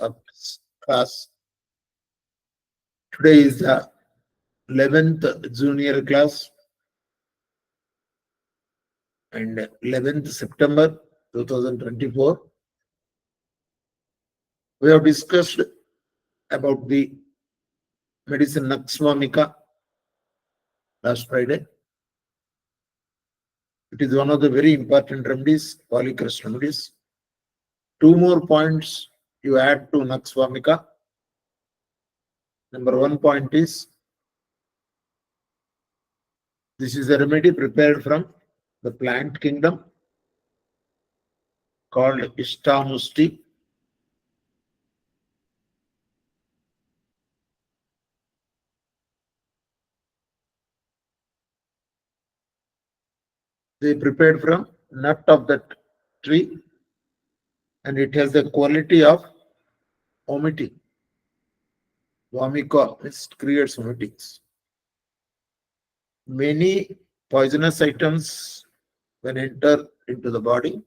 of this class. Today is the 11th junior class and 11th September 2024. We have discussed about the medicine Naxvamika last Friday. It is one of the very important remedies, polycrust remedies. Two more points you add to Naxvamika. Number one point is, this is a remedy prepared from the plant kingdom called Ishtamusti. They prepared from nut of that tree, and it has the quality of vomiting. Vamika, it creates vomitings. Many poisonous items, when enter into the body,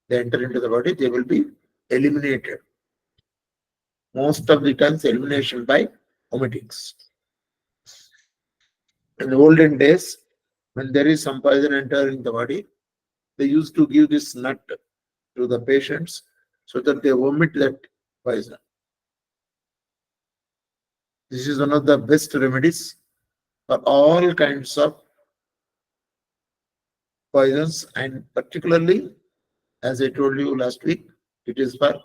they will be eliminated. Most of the times, elimination by vomitings. In the olden days, when there is some poison entering the body, they used to give this nut to the patients so that they vomit that poison. This is one of the best remedies for all kinds of poisons, and particularly, as I told you last week, it is for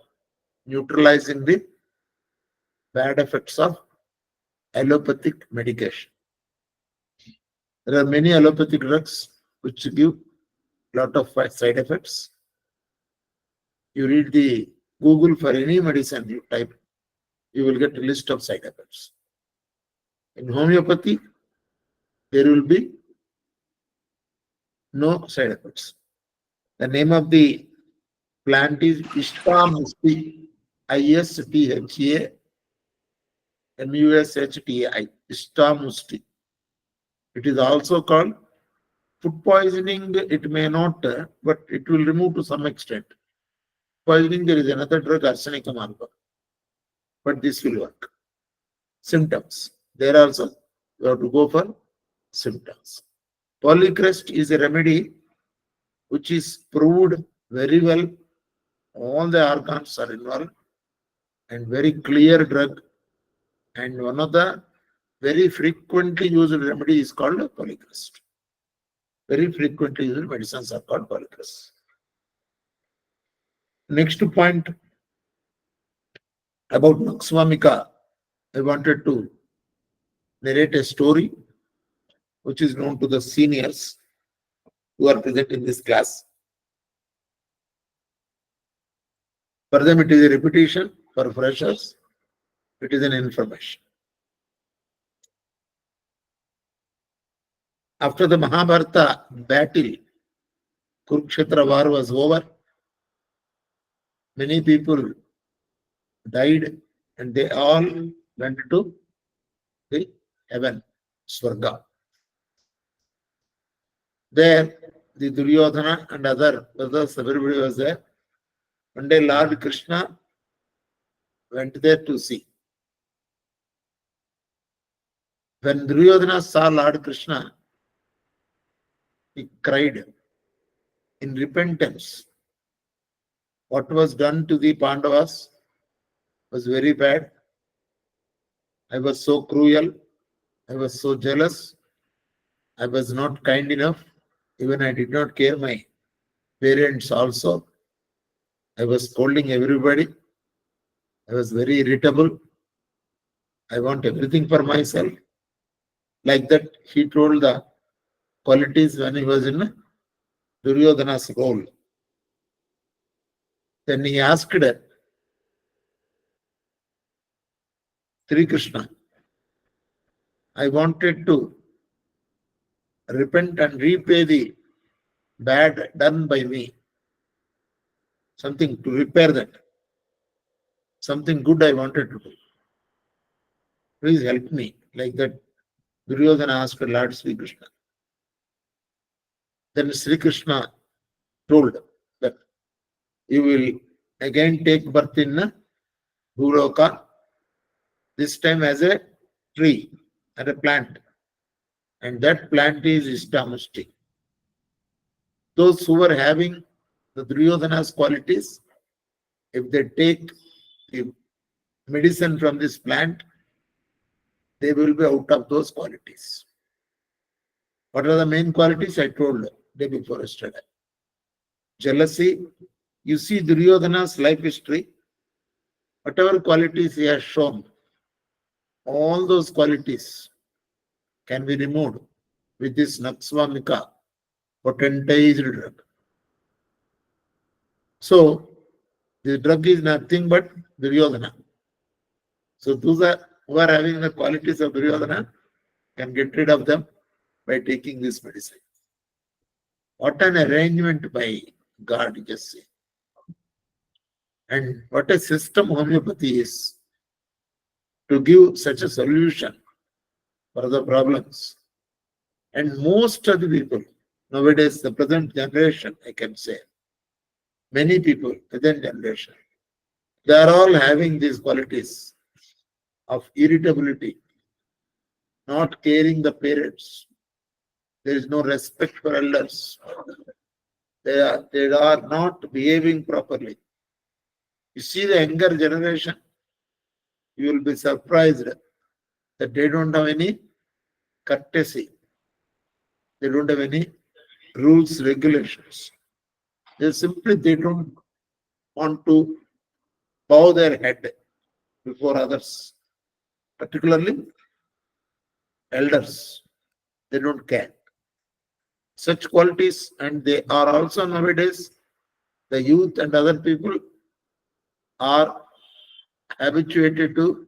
neutralizing the bad effects of allopathic medication. There are many allopathic drugs which give lot of side effects. You read the Google for any medicine you type, you will get a list of side effects. In homeopathy, there will be no side effects. The name of the plant is Ishtamusti, Ishtamusti, Ishtamusti. It is also called food poisoning. It may not, but it will remove to some extent. Poisoning, there is another drug, arsenicum alba, but this will work. Symptoms, there also you have to go for symptoms. Polycrest is a remedy which is proved very well. All the organs are involved, and very clear drug. And one of the very frequently used remedy is called polycrest. Very frequently used medicines are called polycrest. Next point about Naxvamika, I wanted to narrate a story which is known to the seniors who are present in this class. For them, it is a repetition. For freshers, it is an information. After the Mahabharata battle, Kurukshetra war was over. Many people died, and they all went to the heaven, Swarga. There, the Duryodhana and other brothers, everybody was there. One day, Lord Krishna went there to see. When Duryodhana saw Lord Krishna, he cried in repentance. What was done to the Pandavas was very bad. I was so cruel. I was so jealous. I was not kind enough. Even I did not care my parents also. I was scolding everybody. I was very irritable. I want everything for myself. Like that, he told the qualities when he was in Duryodhana's role. Then he asked Sri Krishna, I wanted to repent and repay the bad done by me. Something to repair that. Something good I wanted to do. Please help me. Like that, Duryodhana asked Lord Sri Krishna. Then Sri Krishna told that you will again take birth in Bhuloka, this time as a tree and a plant. And that plant is Ishtamushti. Those who are having the Duryodhana's qualities, if they take the medicine from this plant, they will be out of those qualities. What are the main qualities? I told day before yesterday. Jealousy. You see Duryodhana's life history, whatever qualities he has shown, all those qualities can be removed with this Naksvamika potentized drug. So, the drug is nothing but Duryodhana. So, those who are having the qualities of Duryodhana can get rid of them by taking this medicine. What an arrangement by God, just say. And what a system homeopathy is to give such a solution for the problems. And most of the people nowadays, the present generation, I can say, many people, present generation, they are all having these qualities of irritability, not caring the parents. There is no respect for elders. They are not behaving properly. You see the younger generation, you will be surprised that they don't have any courtesy. They don't have any rules, regulations. They don't want to bow their head before others, particularly elders. They don't care. Such qualities, and they are also nowadays, the youth and other people are habituated to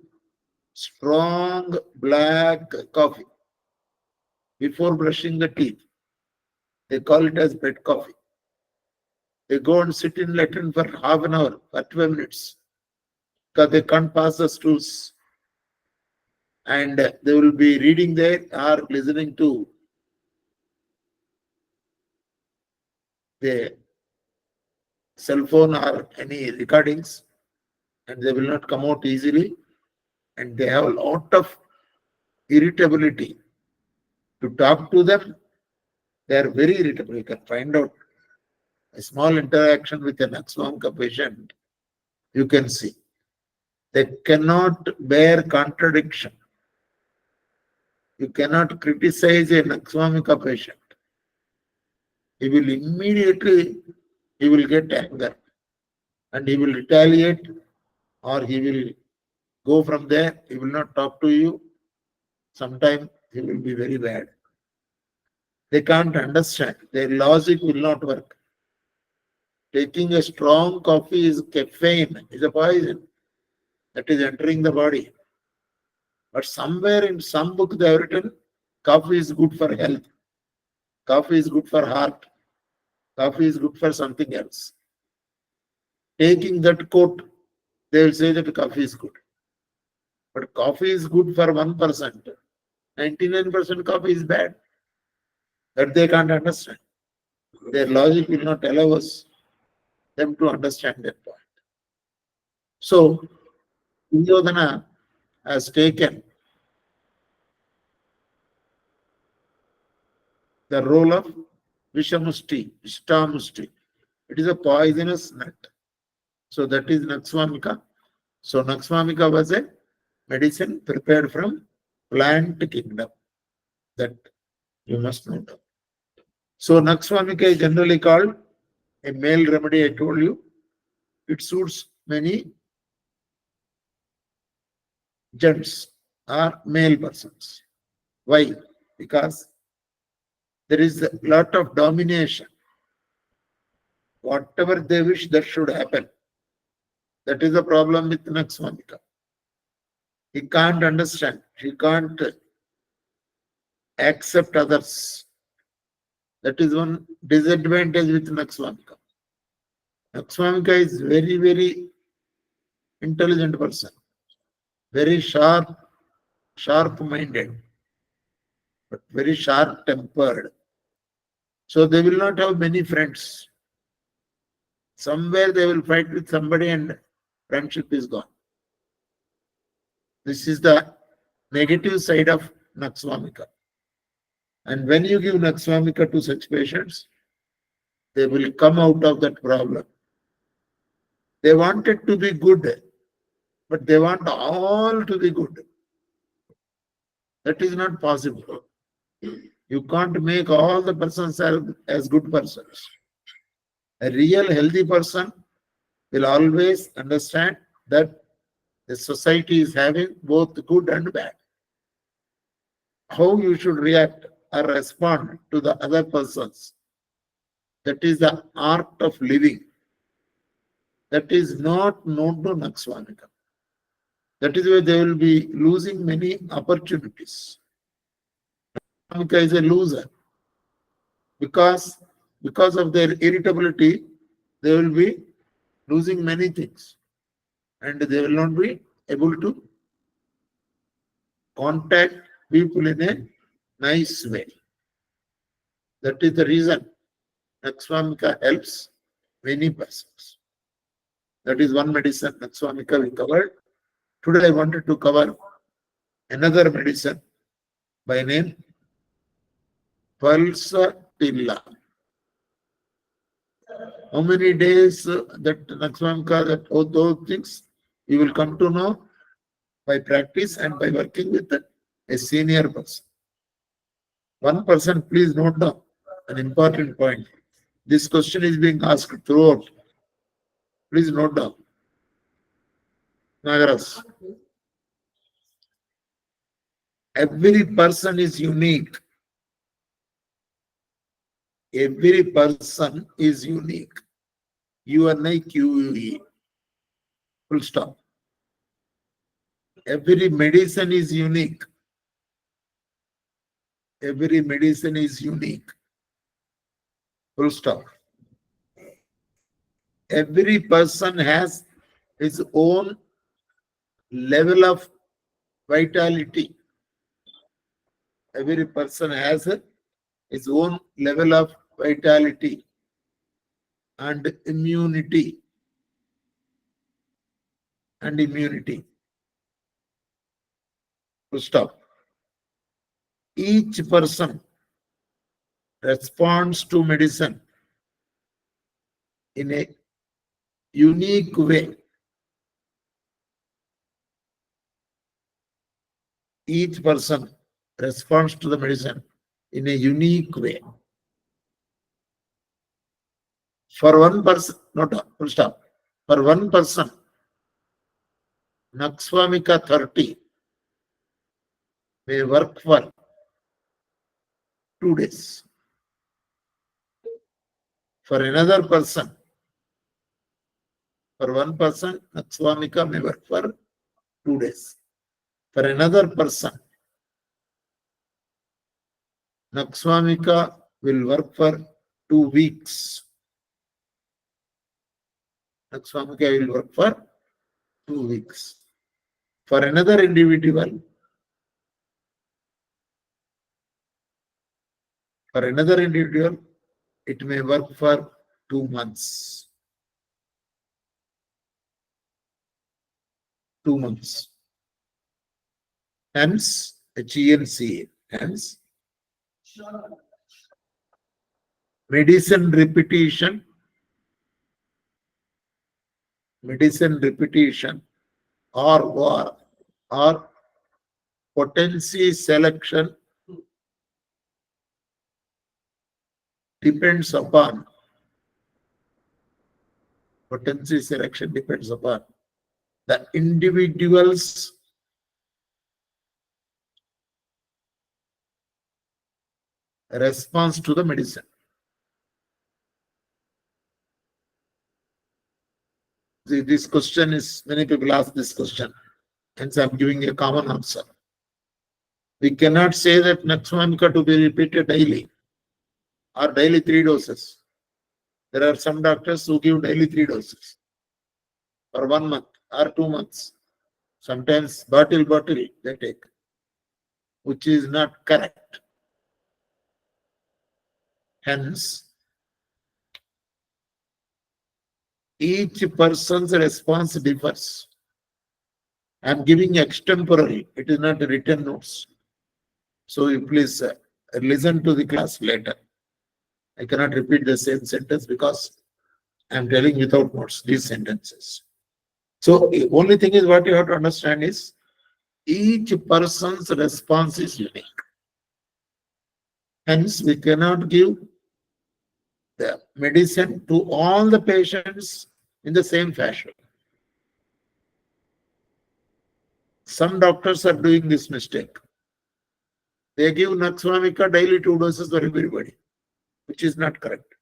strong black coffee before brushing the teeth. They call it as bed coffee. They go and sit in latrine for half an hour, for 12 minutes, because they can't pass the stools. And they will be reading there or listening to the cell phone or any recordings, and they will not come out easily. And they have a lot of irritability. To talk to them, they are very irritable. You can find out a small interaction with an Axwamka patient, you can see. They cannot bear contradiction. You cannot criticize an Axwamika patient. He will immediately, he will get anger and he will retaliate, or he will go from there. He will not talk to you. Sometimes he will be very bad. They can't understand. Their logic will not work. Taking a strong coffee is caffeine, is a poison that is entering the body. But somewhere in some book they have written, coffee is good for health. Coffee is good for heart. Coffee is good for something else. Taking that quote, they will say that coffee is good. But coffee is good for 1%. 99% coffee is bad. That they can't understand. Their logic will not allow them to understand that point. So, Duryodhana has taken the role of Vishamusti, Ishtamusti. It is a poisonous nut. So that is Naksvamika. So Naksvamika was a medicine prepared from plant kingdom. That you must know. So Naksvamika is generally called a male remedy, I told you. It suits many gents or male persons. Why? Because there is a lot of domination. Whatever they wish that should happen. That is the problem with Naksvamika. He can't understand. He can't accept others. That is one disadvantage with Naksvamika. Naksvamika is very, very intelligent person. Very sharp-minded, but very sharp-tempered. So they will not have many friends. Somewhere they will fight with somebody and friendship is gone. This is the negative side of Naxvamika. And when you give Naxvamika to such patients, they will come out of that problem. They want it to be good, but they want all to be good. That is not possible. You can't make all the persons as good persons. A real healthy person will always understand that the society is having both good and bad. How you should react or respond to the other persons. That is the art of living. That is not known to Naxvamika. That is why they will be losing many opportunities. Naxvamika is a loser because of their irritability, they will be losing many things, and they will not be able to contact people in a nice way. That is the reason Naxvamika helps many persons. That is one medicine, Naxvamika we covered. Today I wanted to cover another medicine by name Pulsatilla. How many days that Naxvamika, that all those things, you will come to know by practice and by working with a senior person. One person, please note down an important point. This question is being asked throughout. Please note down. Nagaras. Every person is unique. Every person is unique. UNIQUE. Full stop. Every medicine is unique. Every medicine is unique. Full stop. Every person has his own level of vitality. Every person has his own level of vitality and immunity. Full stop. Each person responds to medicine in a unique way. Each person responds to the medicine in a unique way. For one person, full stop. For one person, Naxvamika 30 may work for 2 days. For another person, for one person, Naxvamika may work for 2 days. For another person, Naxvamika will work for 2 weeks. Naxvamika will work for 2 weeks. For another individual, it may work for 2 months. 2 months. Hence, HENCA. Hence, medicine repetition or potency selection depends upon the individual's response to the medicine. This question is, many people ask this question, hence I'm giving a common answer. We cannot say that Naxvamika to be repeated daily or daily 3 doses. There are some doctors who give daily 3 doses for 1 month or 2 months. Sometimes bottle they take, which is not correct. Hence, each person's response differs. I am giving extemporary. It is not written notes. So you please listen to the class later. I cannot repeat the same sentence because I am telling without notes these sentences. So the only thing is what you have to understand is each person's response is unique. Hence, we cannot give the medicine to all the patients in the same fashion. Some doctors are doing this mistake. They give Naxvamika daily 2 doses for everybody, which is not correct.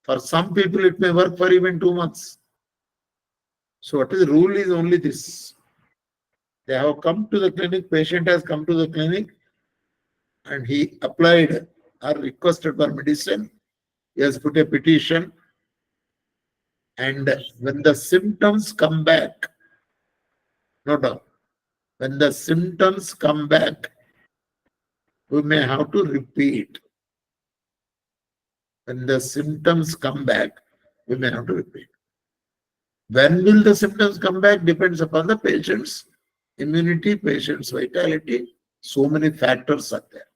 For some people, it may work for even 2 months. So what is the rule is only this. They have come to the clinic, patient has come to the clinic, and he applied or requested for medicine. He has put a petition, and when the symptoms come back, no doubt, when the symptoms come back, we may have to repeat. When the symptoms come back, we may have to repeat. When will the symptoms come back depends upon the patient's immunity, patient's vitality. So many factors are there.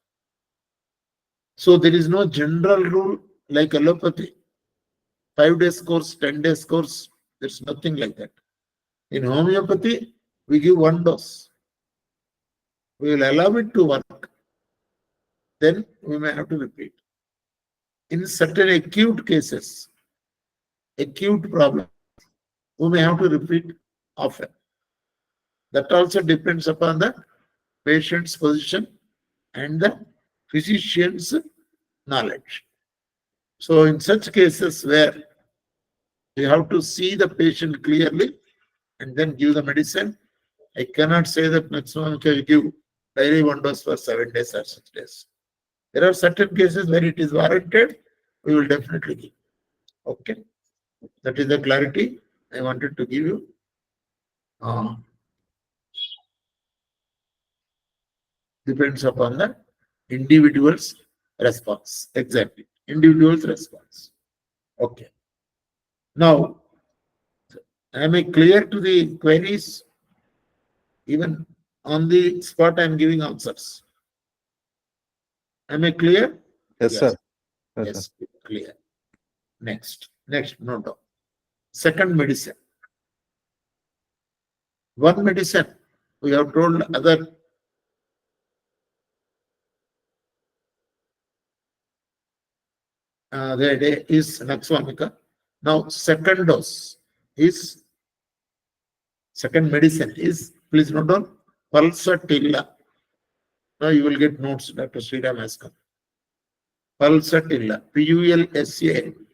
So there is no general rule like allopathy. 5 days course, 10 days course, there's nothing like that. In homeopathy, we give 1 dose. We will allow it to work. Then we may have to repeat. In certain acute cases, acute problem, we may have to repeat often. That also depends upon the patient's position and the physician's knowledge. So in such cases where you have to see the patient clearly and then give the medicine, I cannot say that maximum I can give daily 1 dose for 7 days or 6 days. There are certain cases where it is warranted, we will definitely give. Okay. That is the clarity I wanted to give you. Depends upon the individual's response. Exactly. Individual's response. Okay. Now, am I clear to the queries? Even on the spot, I am giving answers. Am I clear? Yes, sir. Yes, clear. Next, no doubt. Second medicine. One medicine, we have told other the day is Naxvamika. Now, second dose is, second medicine is, please note down, Pulsatilla. Now you will get notes, Dr. Sriram has come. Pulsatilla, Pulsatilla.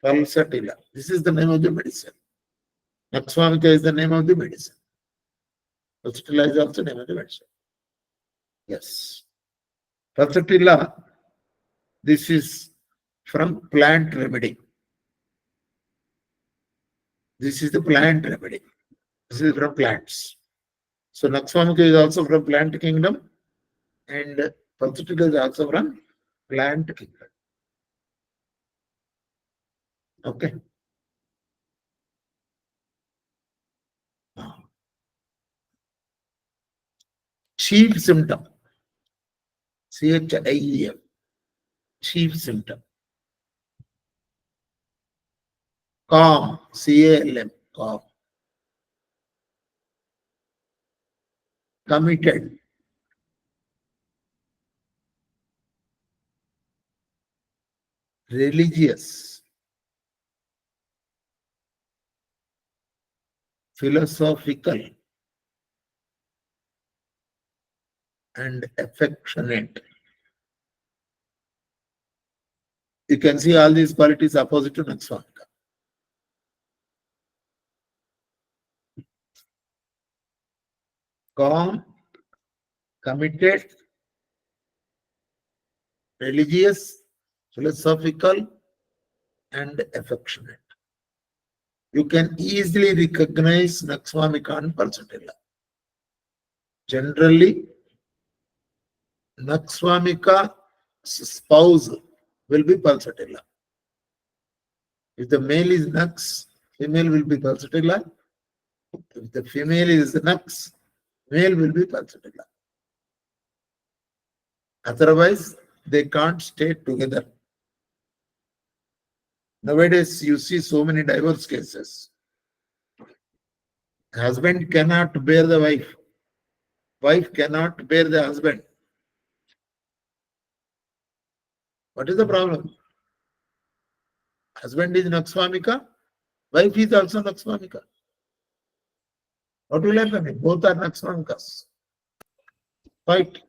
Pulsatilla. This is the name of the medicine. Naxvamika is the name of the medicine. Pulsatilla is also the name of the medicine. Yes. Pulsatilla, this is from plant remedy. This is the plant remedy. This is from plants. So Naxvamika is also from plant kingdom and Pulsatilla is also from plant kingdom. Okay. Chief symptom. CHIEM. Chief symptom. Calm. CALM. Calm. Committed. Religious. Philosophical. And affectionate. You can see all these qualities opposite to Naxvamika. Calm, committed, religious, philosophical, and affectionate. You can easily recognize Naxvamika and Pulsatilla. Generally, Naxvamika's spouse will be Pulsatilla. If the male is Nax, female will be pulsatilla. If the female is nux, male will be pulsatilla. Otherwise, they can't stay together. Nowadays, you see so many divorce cases. Husband cannot bear the wife. Wife cannot bear the husband. What is the problem? Husband is Naksvamika, wife is also Naksvamika. What will happen? Both are Naksvamikas. Fight.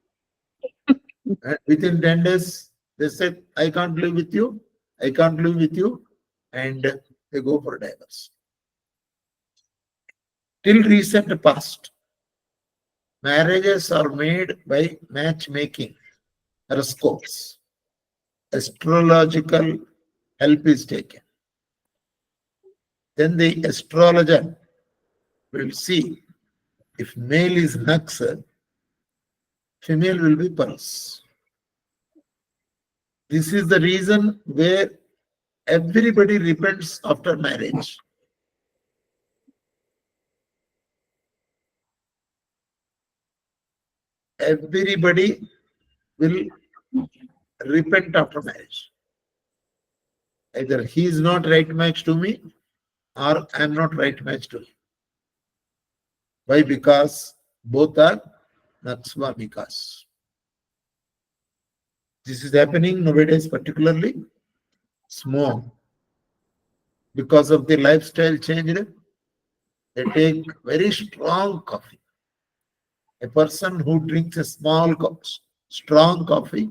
And within 10 days, they said, I can't live with you, I can't live with you, and they go for divorce. Till recent past, marriages are made by matchmaking, horoscopes. Astrological help is taken. Then the astrologer will see if male is Nux, female will be Pars. This is the reason where everybody repents after marriage. Everybody will repent after marriage. Either he is not right match to me or I am not right match to him. Why? Because both are Naksvamikas. This is happening nowadays, particularly small. Because of the lifestyle change, they take very strong coffee. A person who drinks a strong coffee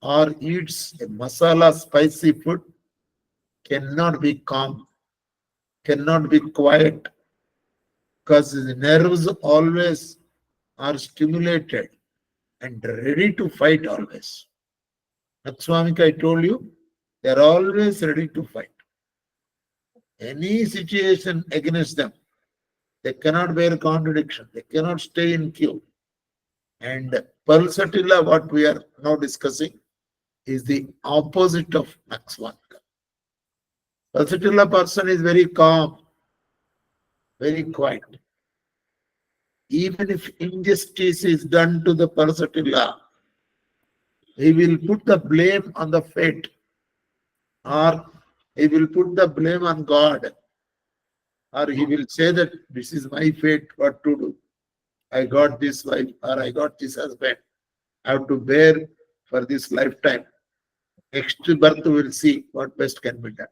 or eats a masala spicy food cannot be calm, cannot be quiet, because his nerves always are stimulated and ready to fight always. Naksvamika, I told you, they are always ready to fight. Any situation against them, they cannot bear contradiction. They cannot stay in queue. And pulsatilla, what we are now discussing, is the opposite of Naksvamika. Pulsatilla person is very calm, very quiet. Even if injustice is done to the pulsatilla, he will put the blame on the fate, or he will put the blame on God, or he will say that this is my fate, what to do. I got this wife or I got this husband. I have to bear for this lifetime. Next birth will see what best can be done.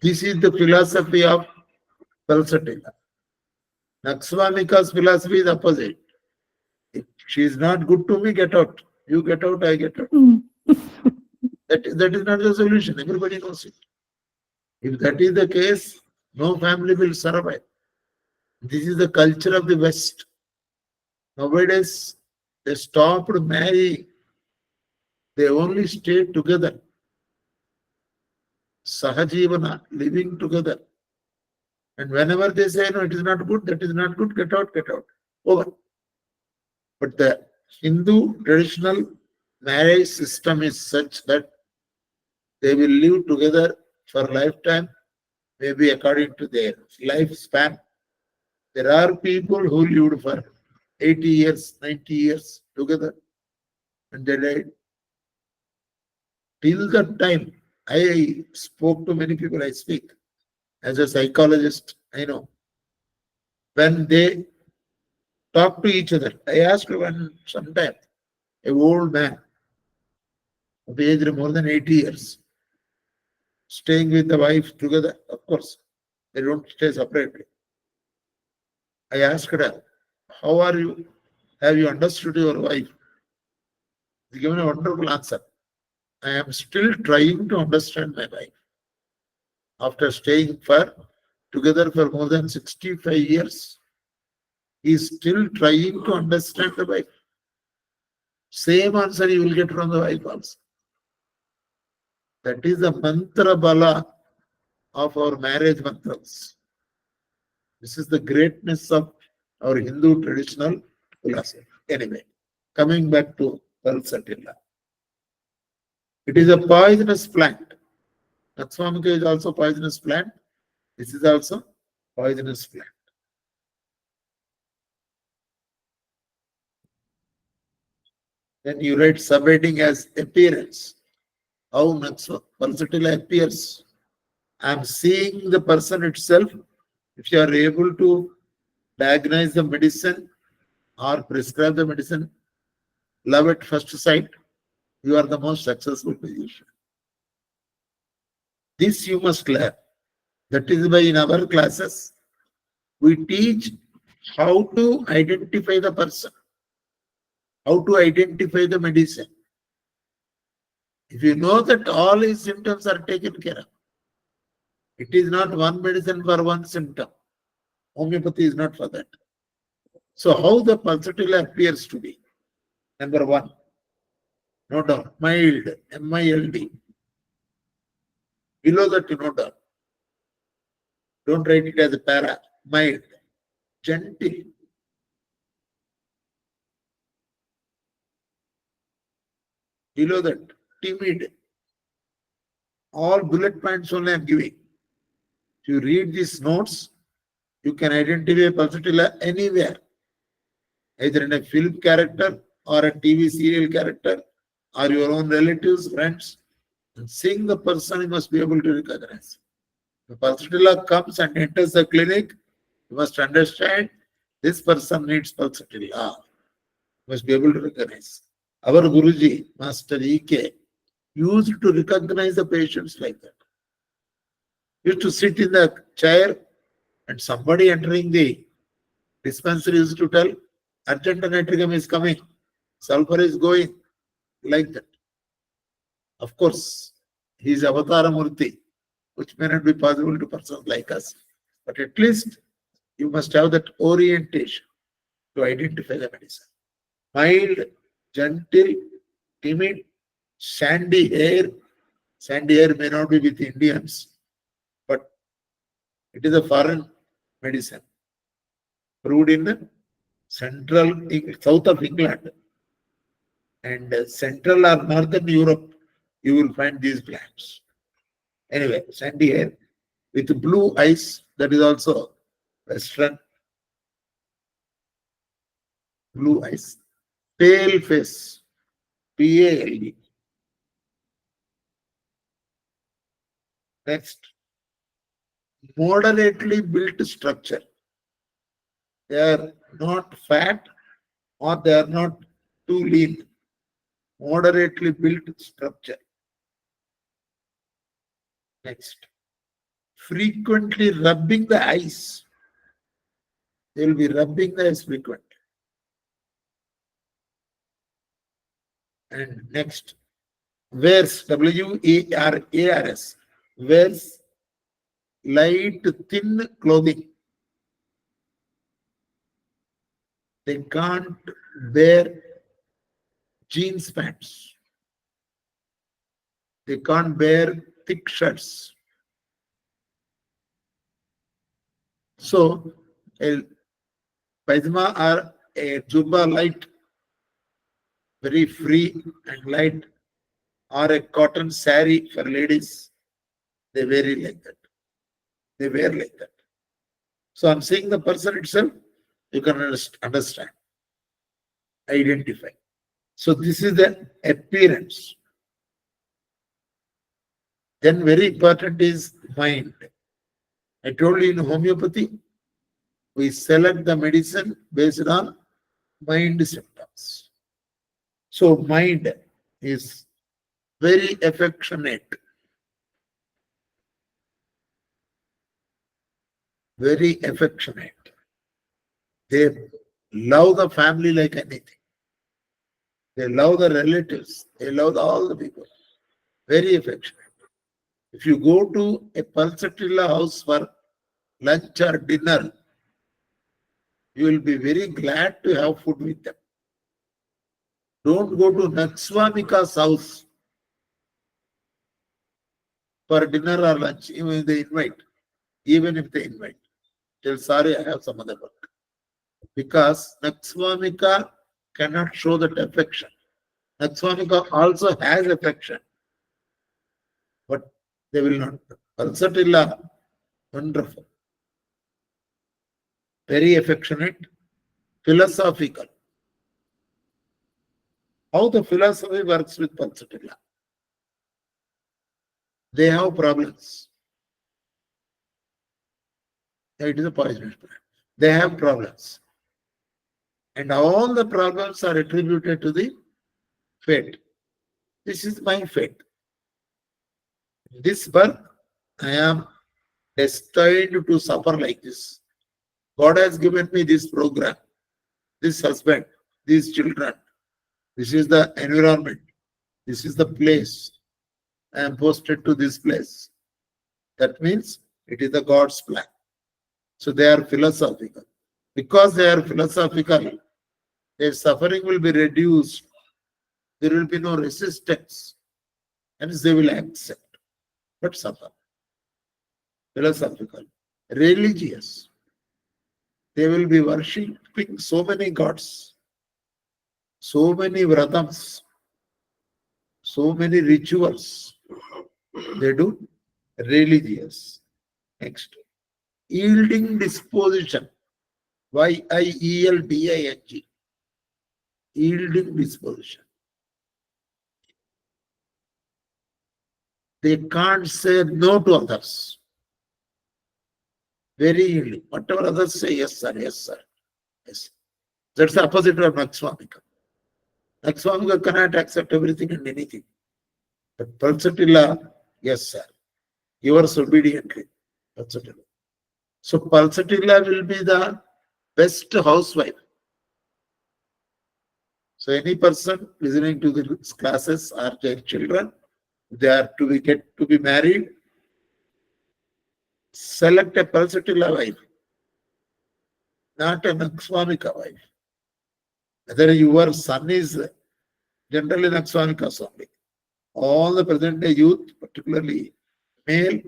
This is the philosophy of Pulsatilla. Naksvamika's philosophy is opposite. If she is not good to me, get out. You get out, I get out. That is not the solution. Everybody knows it. If that is the case, no family will survive. This is the culture of the West. Nowadays, they stopped marrying. They only stay together. Sahajivana, living together. And whenever they say, no, it is not good, that is not good, get out, get out. Over. But the Hindu traditional marriage system is such that they will live together for lifetime, maybe according to their lifespan. There are people who lived for 80 years, 90 years together and they died. Till that time, I spoke to many people, I speak. As a psychologist, I know. When they talk to each other, I asked one sometime, an old man of age more than 80 years, staying with the wife together, of course, they don't stay separately. I asked her, how are you? Have you understood your wife? She given a wonderful answer. I am still trying to understand my wife. After staying together for more than 65 years, he is still trying to understand the wife. Same answer you will get from the wife also. That is the mantra bala of our marriage mantras. This is the greatness of our Hindu traditional philosophy. Anyway, coming back to Pulsatilla. It is a poisonous plant. Natswamika is also poisonous plant. This is also poisonous plant. Then you write subheading as appearance. How Pulsatilla appears. I am seeing the person itself. If you are able to diagnose the medicine or prescribe the medicine, love at first sight, you are the most successful physician. This you must learn. That is why in our classes, we teach how to identify the person, how to identify the medicine. If you know that all his symptoms are taken care of, it is not one medicine for one symptom. Homeopathy is not for that. So how the pulsatilla appears to be? Number one, no doubt, mild, M-I-L-D. Below that, you know doubt. Don't write it as a para. Mild, gentle. Below that, timid. All bullet points only I am giving. If you read these notes, you can identify pulsatilla anywhere, either in a film character or a TV serial character or your own relatives, friends. And seeing the person, you must be able to recognize. The pulsatilla comes and enters the clinic, you must understand this person needs pulsatilla. You must be able to recognize. Our Guruji, Master E.K., used to recognize the patients like that. Used to sit in the chair and somebody entering the dispensary used to tell, urgent nitricum is coming, sulfur is going, like that. Of course, he is Avatara Murti, which may not be possible to persons like us. But at least you must have that orientation to identify the medicine. Mild, gentle, timid, sandy hair. Sandy hair may not be with Indians, but it is a foreign medicine brewed in south of England and central or northern Europe. You will find these plants. Anyway, sandy hair with blue eyes. That is also Western. Blue eyes. Pale face. P-A-L-E. Next, moderately built structure. They are not fat or they are not too lean. Moderately built structure. Next, frequently rubbing the eyes. They will be rubbing the eyes frequently. And next, wears, W-E-R-A-R-S, wears light, thin clothing. They can't wear jeans pants. They can't wear thick shirts. So, a pajama or a jubba light, very free and light, or a cotton sari for ladies, they wear it like that. They wear like that. So I'm saying the person itself, you can understand, identify. So this is the appearance. Then very important is mind. I told you in homeopathy, we select the medicine based on mind symptoms. So mind is very affectionate, very affectionate. They love the family like anything. They love the relatives. They love all the people. Very affectionate. If you go to a pulsatilla house for lunch or dinner, you will be very glad to have food with them. Don't go to Natswamika's house for dinner or lunch, even if they invite. Even if they invite. Tell, sorry, I have some other work. Because Natswamika cannot show that affection. Natswamika also has affection. But They will not. Pulsatilla, wonderful. Very affectionate, philosophical. How the philosophy works with Pulsatilla? They have problems. It is a poisonous plant. They have problems. And all the problems are attributed to the fate. This is my fate. This birth, I am destined to suffer like this. God has given me this program, this husband, these children. This is the environment. This is the place. I am posted to this place. That means it is the God's plan. So they are philosophical. Because they are philosophical, their suffering will be reduced. There will be no resistance. Hence they will accept. But suffer. Philosophical. Religious. They will be worshipping so many gods, so many vratams, so many rituals. They do. Religious. Next. Yielding disposition. YIELDING. Yielding disposition. They can't say no to others. Very yielding. Whatever others say, yes, sir, yes, sir. Yes. That's the opposite of Nakswamika. Nakswamika cannot accept everything and anything. But Pulsatilla, yes, sir. Yours obediently. Pulsatilla. So Pulsatilla will be the best housewife. So any person listening to these classes or their children, they are to be married, select a Pulsatilla wife, not a Nakswamika wife. Whether your son is generally Nakswamikas only. All the present day youth, particularly male,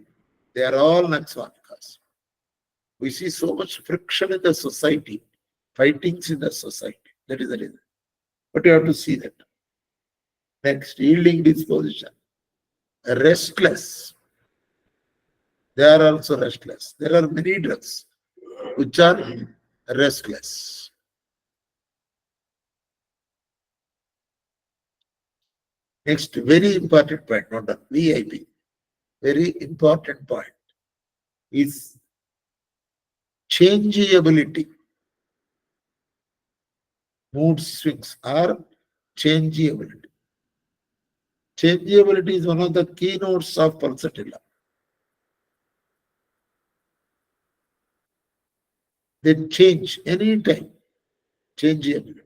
they are all Nakswamikas. We see so much friction in the society, fightings in the society. That is the reason. But you have to see that. Next, yielding disposition. Restless. They are also restless. There are many drugs which are restless. Next, very important point, not the VIP. Very important point is changeability. Mood swings are changeability. Changeability is one of the keynotes of Pulsatilla. They change anytime. Changeability.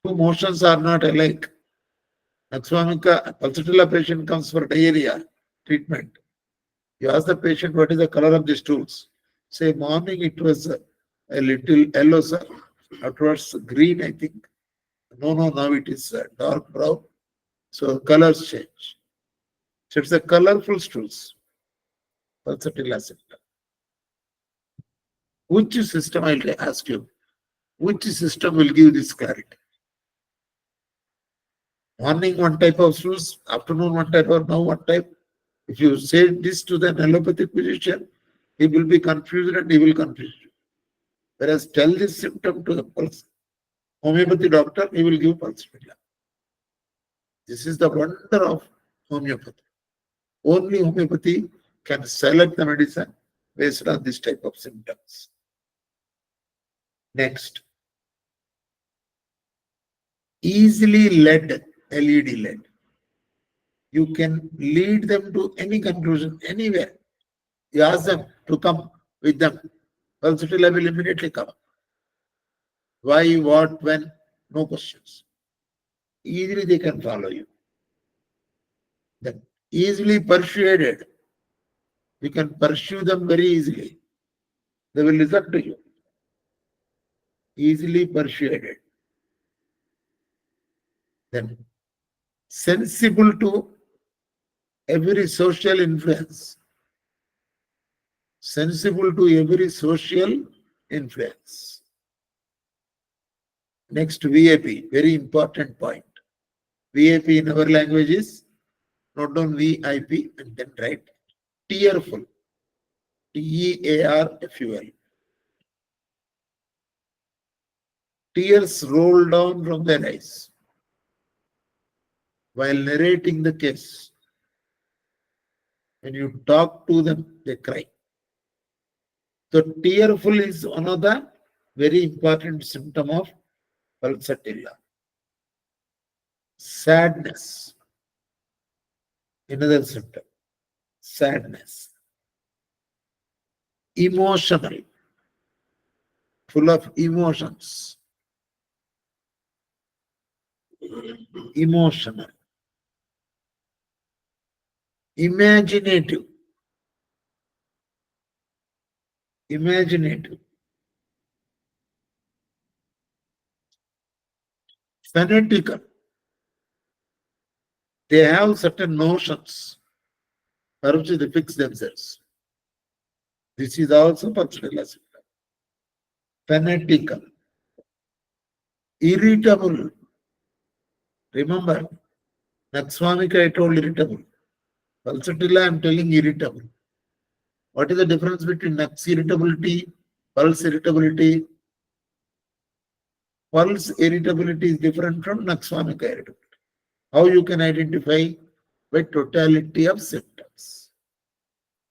Two motions are not alike. Nakswamika, Pulsatilla patient comes for diarrhea treatment. You ask the patient what is the color of the stools. Say morning it was a little yellow, sir. Afterwards green, I think. No, now it is dark brown. So colors change. So it's a colorful stools. Pulsatilla symptom. Which system, I'll ask you, which system will give this clarity? Morning one type of stools, afternoon one type, or now one type. If you say this to the allopathic physician, he will be confused and he will confuse you. Whereas tell this symptom to the homeopathy doctor, he will give Pulsatilla. This is the wonder of homeopathy. Only homeopathy can select the medicine based on this type of symptoms. Next, easily led, LED led. You can lead them to any conclusion, anywhere. You ask them to come with them. Pulsatilla will immediately come. Why, what, when, no questions. Easily they can follow you. Then easily persuaded. You can pursue them very easily. They will listen to you. Easily persuaded. Then sensible to every social influence. Sensible to every social influence. Next, VIP, very important point. VIP in our language is Note down VIP and then write tearful. Tearful. Tears roll down from their eyes while narrating the case. When you talk to them, they cry. So tearful is one of the very important symptom of pulsatilla. Sadness, another symptom. Sadness. Emotional, full of emotions. Emotional. Imaginative. Imaginative. Fanatical. They have certain notions for which they fix themselves. This is also pulsatilla symptom. Fanatical. Irritable. Remember, Nakswamika I told irritable. Pulsatilla I am telling irritable. What is the difference between Naks irritability, pulse irritability? Pulse irritability is different from Nakswamika irritability. How you can identify? By totality of symptoms.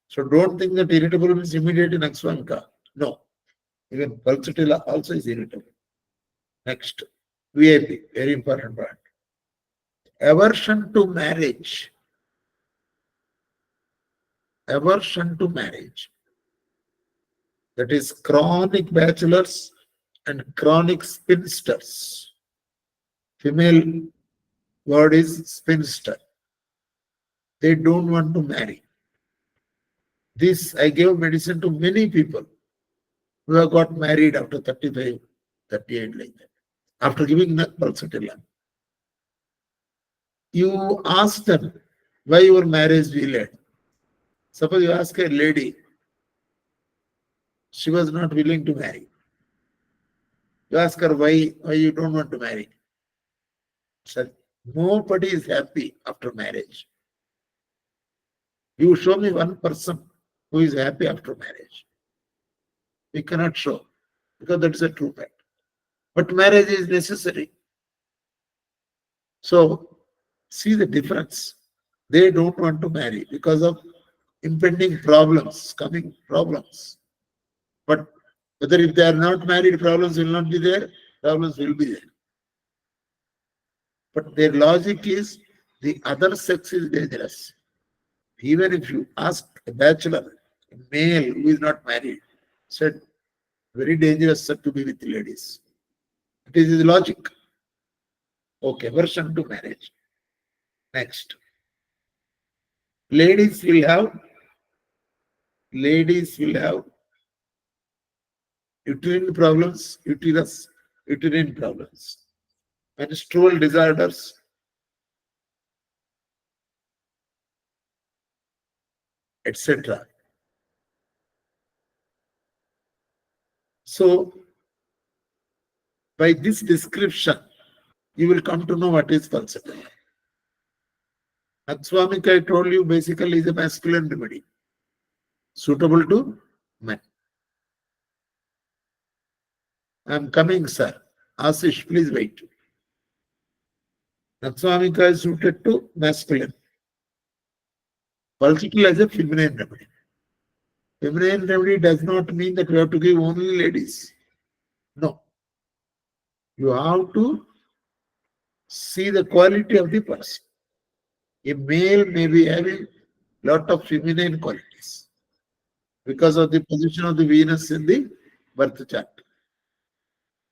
So don't think that irritable means immediately Nakswamika. No. Even pulsatilla also is irritable. Next. VIP, very important part. Aversion to marriage. Aversion to marriage. That is chronic bachelors and chronic spinsters. Female word is spinster. They don't want to marry. This, I gave medicine to many people who have got married after 35, 38 like that. After giving the pulsatilla. You ask them why your marriage delayed. Suppose you ask a lady, she was not willing to marry. You ask her why you don't want to marry. Sir, nobody is happy after marriage. You show me one person who is happy after marriage. We cannot show because that is a true fact. But marriage is necessary. So see the difference. They don't want to marry because of impending problems, coming problems. But whether if they are not married, problems will not be there, problems will be there. But their logic is the other sex is dangerous. Even if you ask a bachelor, a male who is not married, said, very dangerous sir, to be with ladies. It is his logic. Okay, version to marriage. Next. Ladies will have uterine problems, uterine problems, menstrual disorders, etc. So, by this description, you will come to know what is pulsatilla. Nakswamika, I told you, basically is a masculine remedy, suitable to men. I am coming, sir. Ashish, please wait. Nakswamika is suited to masculine. Pulsatilla is a feminine remedy. Feminine remedy does not mean that you have to give only ladies. No. You have to see the quality of the person. A male may be having lot of feminine qualities because of the position of the Venus in the birth chart.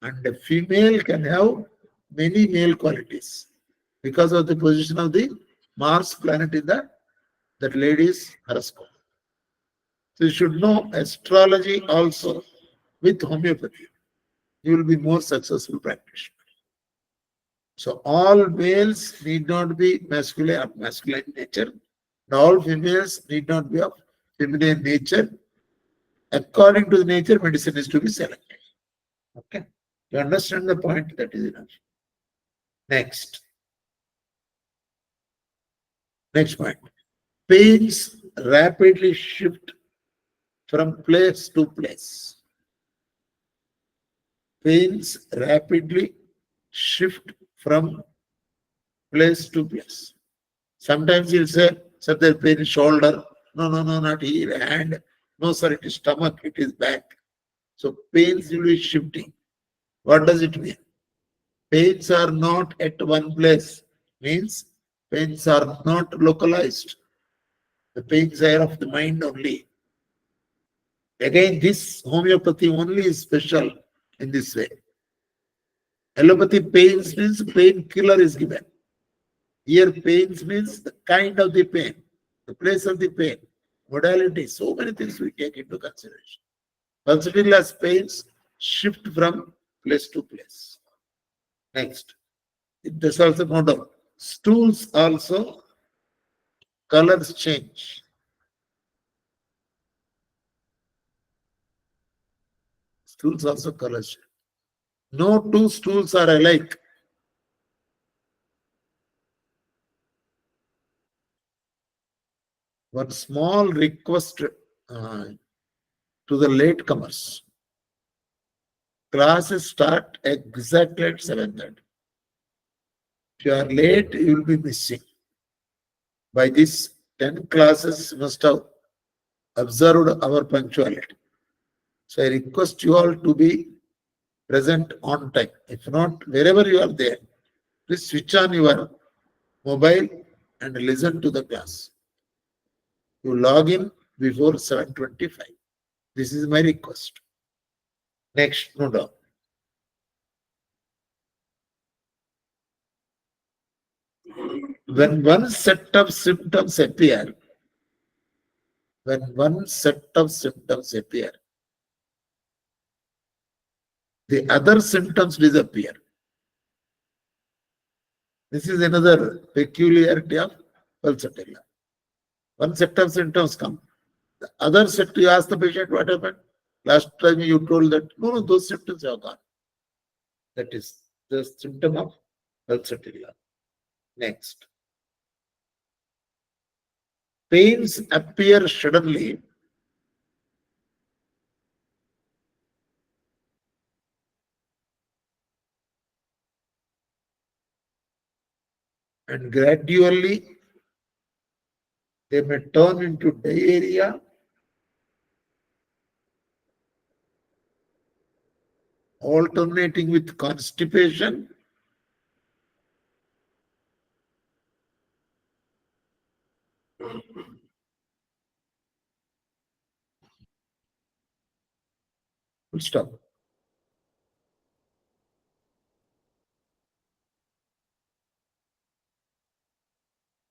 And a female can have many male qualities because of the position of the Mars planet in that lady's horoscope. So you should know astrology also with homeopathy. You will be more successful practitioner. So all males need not be masculine nature. And all females need not be of feminine nature. According to the nature, medicine is to be selected. Okay. You understand the point? That is enough. Next. Next point. Pains rapidly shift from place to place. Pains rapidly shift from place to place. Sometimes you'll say, sir, there pain in shoulder. No, no, no, not here, hand. No, sir, it is stomach, it is back. So pains will be shifting. What does it mean? Pains are not at one place. Means pains are not localized. The pains are of the mind only. Again, this homeopathy only is special in this way. Allopathy pains means painkiller is given. Here pains means the kind of the pain, the place of the pain, modality, so many things we take into consideration. Considering as pains shift from place to place. Next, it does also note down. Stools also colors change. Stools also colors change. No two stools are alike. One small request to the latecomers. Classes start exactly at 7:30. If you are late, you will be missing. By this, 10 classes must have observed our punctuality. So I request you all to be present on time. If not, wherever you are there, please switch on your mobile and listen to the class. You log in before 7:25. This is my request. Next, no doubt. When one set of symptoms appear, when one set of symptoms appear, the other symptoms disappear. This is another peculiarity of pulsatilla. One set of symptoms come. The other set, you ask the patient what happened. Last time you told that, no, no, those symptoms have gone. That is the symptom of pulsatilla. Next. Pains appear suddenly and gradually they may turn into diarrhea, alternating with constipation, full stop.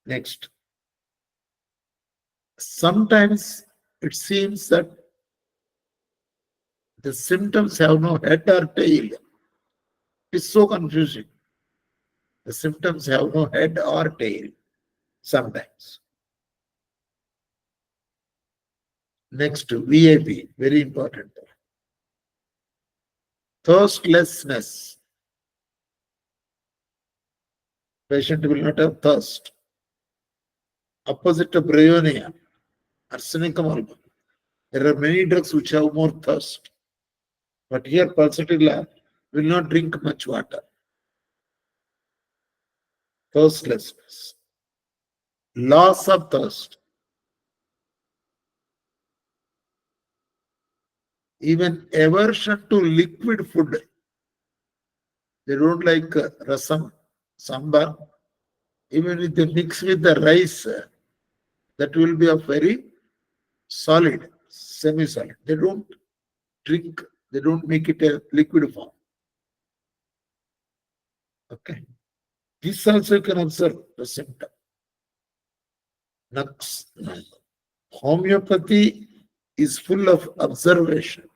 Next. Sometimes it seems that the symptoms have no head or tail. It's so confusing. The symptoms have no head or tail sometimes. Next, VAP, very important. Thirstlessness. Patient will not have thirst. Opposite of bryonia, arsenicum album. There are many drugs which have more thirst. But here, pulsatilla will not drink much water. Thirstlessness. Loss of thirst. Even aversion to liquid food. They don't like rasam, sambar. Even if they mix with the rice, that will be a very solid, semi-solid. They don't drink, they don't make it a liquid form. Okay. This also you can observe the symptom. Next, homeopathy is full of observation.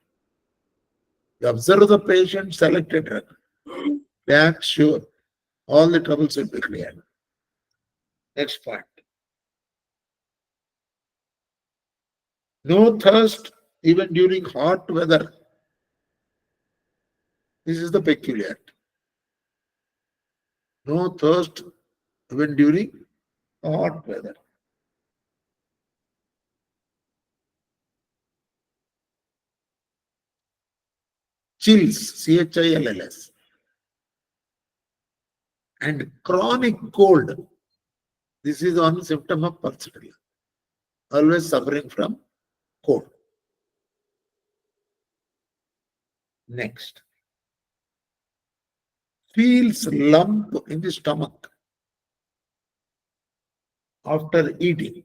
You observe the patient, select a drug. Back, sure, all the troubles will be cleared. Next point. No thirst even during hot weather. This is the peculiarity. No thirst even during hot weather. Chills, CHILLS, and chronic cold. This is one symptom of pulsatilla. Always suffering from cold. Next, feels lump in the stomach after eating.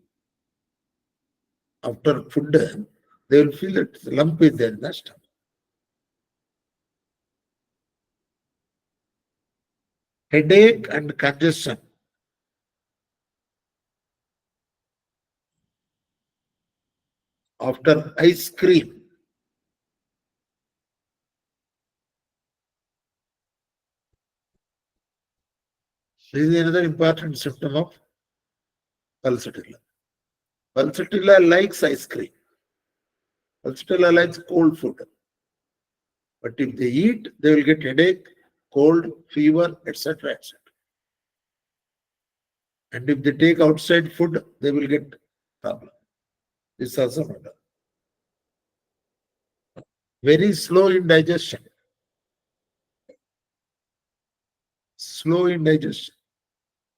After food, they will feel that lump is there in the stomach. Headache and congestion. After ice cream. This is another important symptom of pulsatilla. Pulsatilla likes ice cream. Pulsatilla likes cold food. But if they eat, they will get headache, cold, fever, etc. etc. And if they take outside food, they will get problem. This is also not done. Very slow in digestion. Slow in digestion.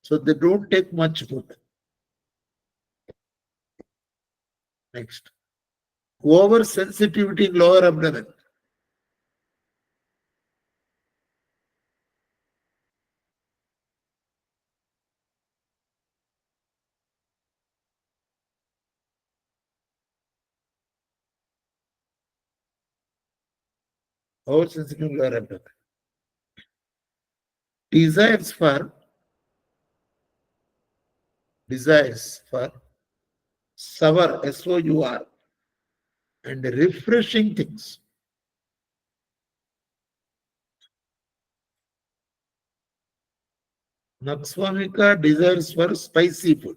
So they don't take much food. Next. Oversensitivity in lower abdomen. Oversensitive in lower abdomen. Desires for sour, SOUR, and refreshing things. Naxwamika desires for spicy food,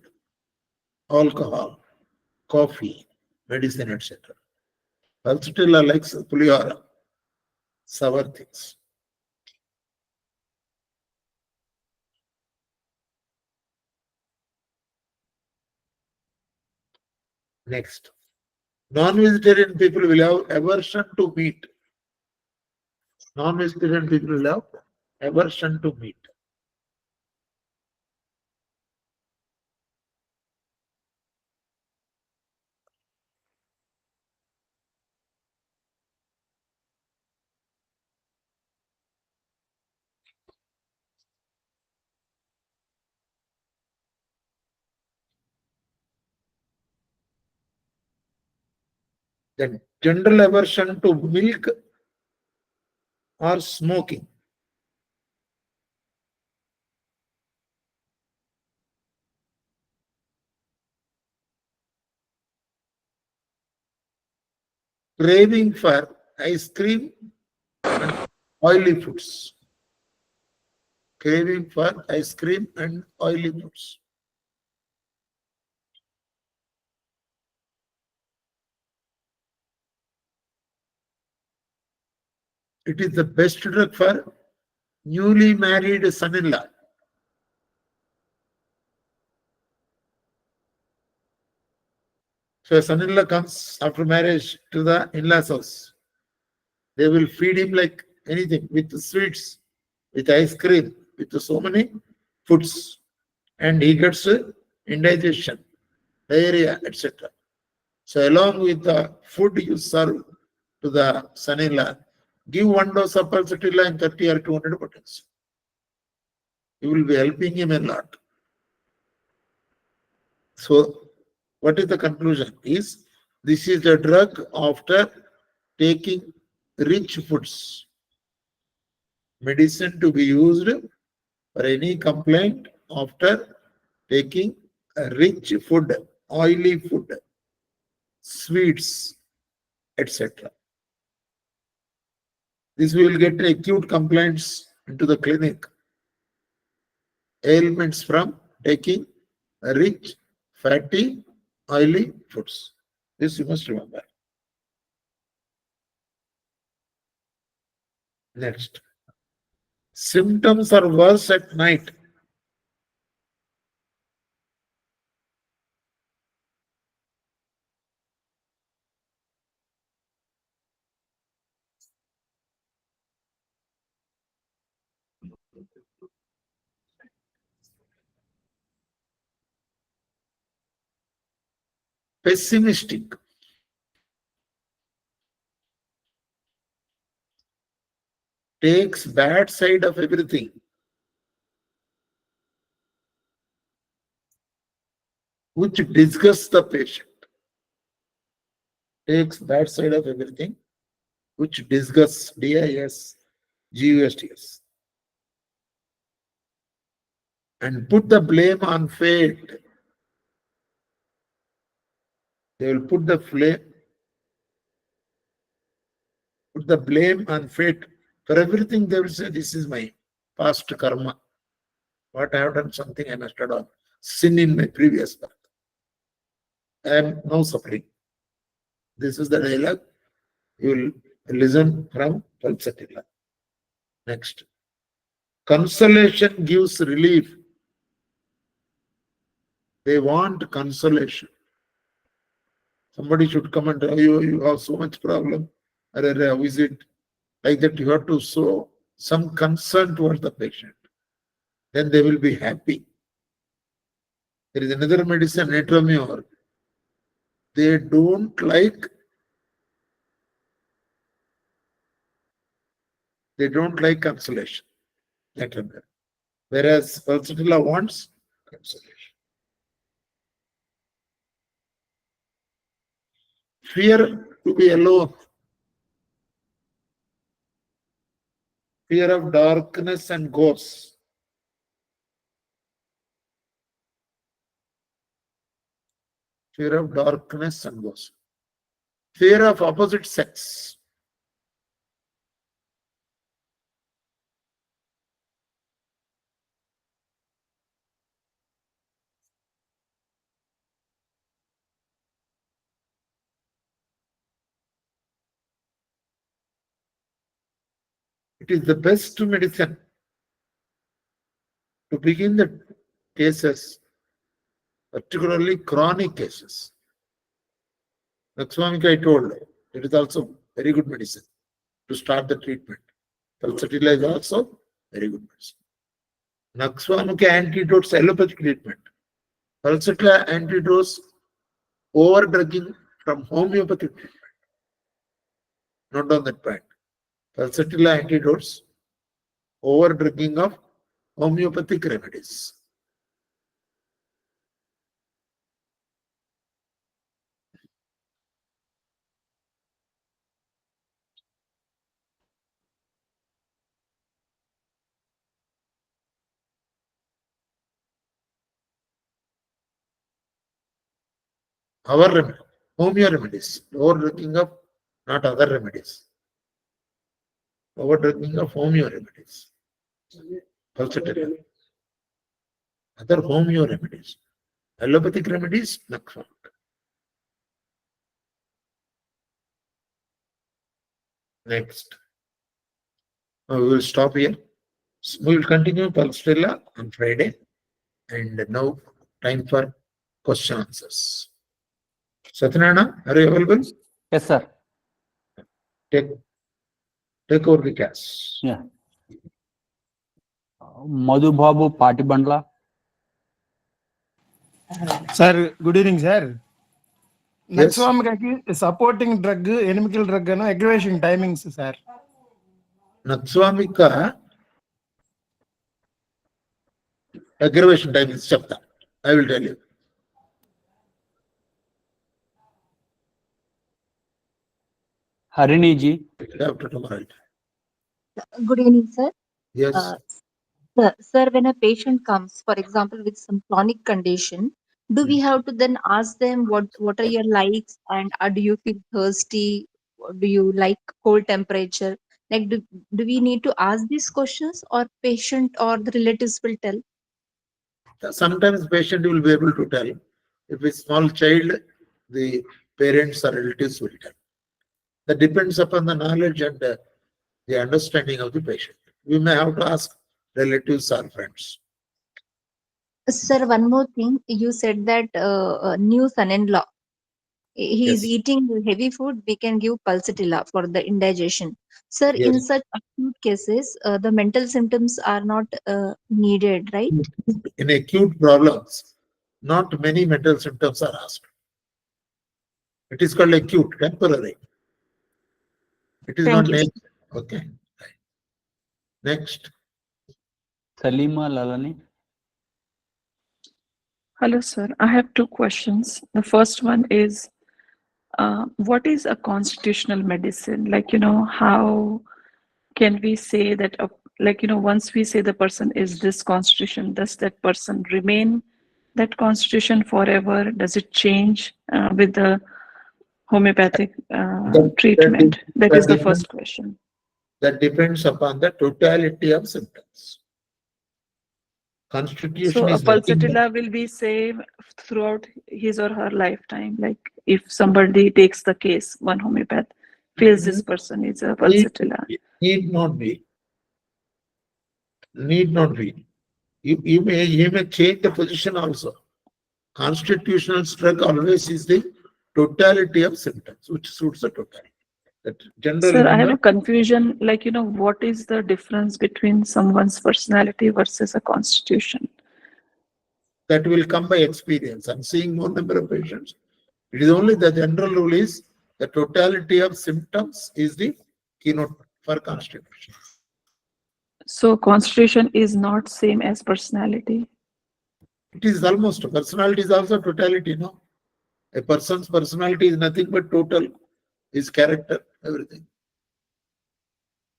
alcohol, coffee, medicine, etc. Pulsatilla likes pulihara, sour things. Next, non-vegetarian people will have aversion to meat. Non-vegetarian people will have aversion to meat. Then general aversion to milk or smoking. Craving for ice cream and oily foods. Craving for ice cream and oily foods. It is the best drug for newly married son-in-law. So a son-in-law comes after marriage to the in-laws house. They will feed him like anything with sweets, with ice cream, with so many foods. And he gets indigestion, diarrhea, etc. So along with the food you serve to the son-in-law, give one dose of pulsatilla and 30 or 200 bottles. You will be helping him a lot. So what is the conclusion? Is this is a drug after taking rich foods. Medicine to be used for any complaint after taking a rich food, oily food, sweets, etc. This will get acute complaints into the clinic. Ailments from taking rich, fatty, oily foods. This you must remember. Next. Symptoms are worse at night. pessimistic, takes bad side of everything, which disgusts the patient. Takes bad side of everything, which disgusts, D-I-S-G-U-S-T-S, and put the blame on fate. They will put the blame on fate. For everything, they will say, this is my past karma. What I have done, something I must have done. Sin in my previous birth. I am now suffering. This is the dialogue you will listen from Palsatilla. Next. Consolation gives relief. They want consolation. Somebody should come and tell you, you have so much problem. How is it? Like that, you have to show some concern towards the patient. Then they will be happy. There is another medicine, Natromure. They don't like consolation. Natromure. Whereas Pulsatilla wants consolation. Fear to be alone. Fear of darkness and ghosts. Fear of darkness and ghosts. Fear of opposite sex. It is the best medicine to begin the cases, particularly chronic cases. Naxwamika, I told, it is also very good medicine to start the treatment. Pulsatilla is also very good medicine. Naxwamika antidotes allopathic treatment. Pulsatilla antidotes over-drugging from homeopathic treatment. Not on that point. Pulsatilla antidotes over-drugging of homeopathic remedies. Our homeo remedies, over-drugging of not other remedies. Over-drugging of homeo remedies. Pulsatilla. Other homeo remedies. Allopathic remedies, Naxwamika. Next. We will stop here. We will continue Pulsatilla on Friday. And now, time for question answers. Satyanarayana, are you available? Yes, sir. Take over the class. Yeah. Madhubabu Patibandla. Sir, good evening, sir. Yes. Naxwamika supporting drug, enemical drug, aggravation timings, sir. Naxwamika aggravation timings chapter. I will tell you. Harini ji. After tomorrow. Good evening, sir. Yes. Sir, when a patient comes, for example, with some chronic condition, do we have to then ask them what are your likes and do you feel thirsty? Or do you like cold temperature? Like, do we need to ask these questions, or patient or the relatives will tell? Sometimes patient will be able to tell. If it's small child, the parents or relatives will tell. That depends upon the knowledge and the understanding of the patient. We may have to ask relatives or friends. Sir, one more thing. You said that new son-in-law, he is Yes. eating heavy food, we can give pulsatilla for the indigestion. Sir, Yes. in such acute cases, the mental symptoms are not needed, right? In acute problems, not many mental symptoms are asked. It is called acute, temporary. It is Thank not you. nature. Okay. Next. Salima Lalani. Hello, sir. I have two questions. The first one is, what is a constitutional medicine? Like, how can we say that, once we say the person is this constitution, does that person remain that constitution forever? Does it change with the homeopathic treatment? That is the first question. That depends upon the totality of symptoms. Constitution So a is nothing but pulsatilla will be same throughout his or her lifetime. Like if somebody takes the case, one homeopath feels this person is a pulsatilla. need not be. Need not be. You may change the position also. Constitutional drug always is the totality of symptoms, which suits the totality. That general Sir, I have a illness, confusion, like, what is the difference between someone's personality versus a constitution? that will come by experience. I'm seeing more number of patients. It is only the general rule is the totality of symptoms is the keynote for constitution. So constitution is not same as personality. It is almost, personality is also totality, no? A person's personality is nothing but total, his character, everything.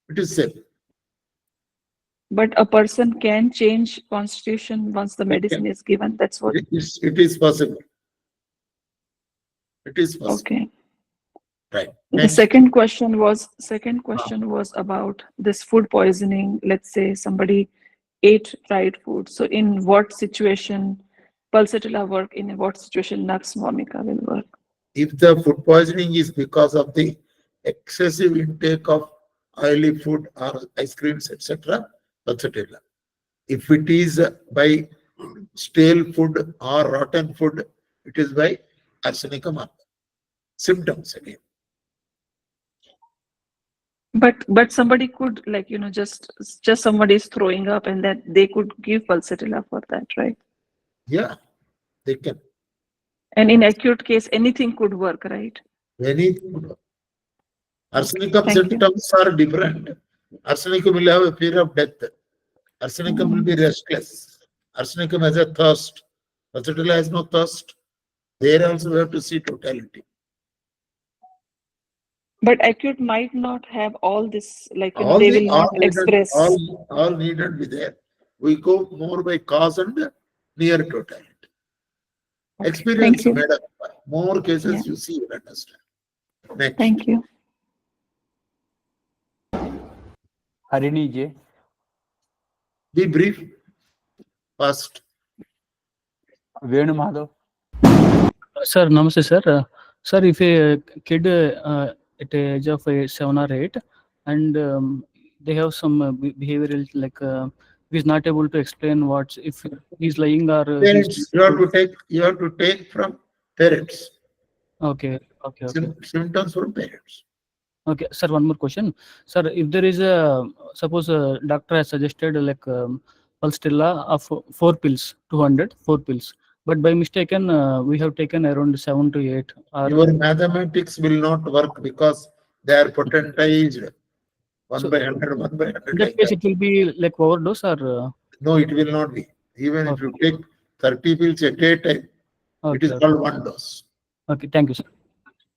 It is same. But a person can change constitution once the medicine is given. That's what. It is possible. It is possible. Okay. Right. The Next. second question was about this food poisoning. Let's say somebody ate fried food. So in what situation pulsatilla work? In what situation Nux vomica will work? If the food poisoning is because of the excessive intake of oily food or ice creams, etc., pulsatilla. If it is by stale food or rotten food, it is by arsenicum or symptoms again. But somebody could, like, just somebody is throwing up and that they could give pulsatilla for that, right? Yeah, they can. And in acute case, anything could work, right? Anything. Arsenicum Thank you. symptoms are different. Arsenicum will have a fear of death. Arsenicum will be restless. Arsenicum has a thirst. Pulsatilla has no thirst. There also we have to see totality. But acute might not have all this, like, All they the will not express. all needed be there. We go more by cause and near totality. Okay, Experience thank you. made up. More cases Yeah. you see, you understand. Next. Thank you. Harini J. Be brief. First. Venu Madhav. Sir, namaste, sir. Sir, if a kid at the age of 7 or 8 and they have some behavioral, like he's not able to explain what if he's lying or Parents, you have to take from parents. okay. Symptoms from parents. Okay, sir, one more question. Sir, if there is a, suppose a doctor has suggested like pulsatilla of 4 pills, 4 pills. But by mistaken, we have taken around 7 to 8. Your mathematics will not work because they are potentized. 1 So, by 100, 1 by 100. in that Like case, that. it will be like overdose or? No, it will not be. Even if you take 30 pills at a time, it is called one dose. Okay, thank you, sir.